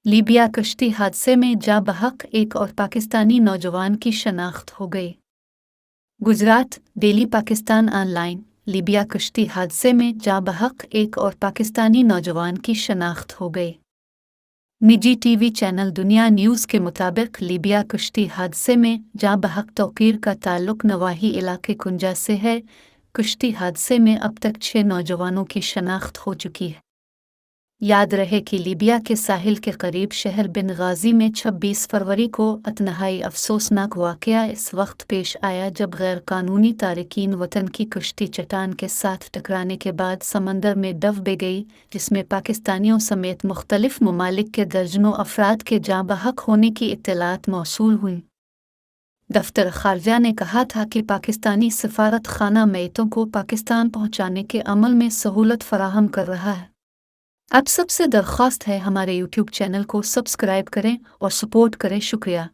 Libya कश्ती हादसे में जा बहक एक और पाकिस्तानी नौजवान की शनाख्त हो गई। Gujarat daily Pakistan online. Libya कश्ती हादसे में जा बहक एक और पाकिस्तानी नौजवान की शनाख्त हो गई। निजी टीवी चैनल दुनिया न्यूज़ के मुताबिक लीबिया कश्ती हादसे में जा बहक तौकीर का ताल्लुक नवाही इलाके कुंजा से है। कश्ती हादसे में अब तक 6 नौजवानों की शनाख्त हो चुकी है। याद रहे कि लीबिया के साहिल के करीब शहर बेनगाजी में 26 फरवरी को अतनहाई अफसोसनाक वाक़या इस वक्त पेश आया जब गैर कानूनी तारिकीन वतन की कश्ती चट्टान के साथ टकराने के बाद समंदर में डूब गई, जिसमें पाकिस्तानियों समेत मुख्तलिफ ममालिक के दर्जनों अफराद के जाँ बहक होने की इत्तलात मौसूल हुई। दफ्तर खारजा ने कहा था कि पाकिस्तानी सफारत खाना मैतों को पाकिस्तान पहुँचाने के अमल में सहूलत फराहम कर रहा है। आप सबसे दरख्वास्त है हमारे YouTube चैनल को सब्सक्राइब करें और सपोर्ट करें। शुक्रिया।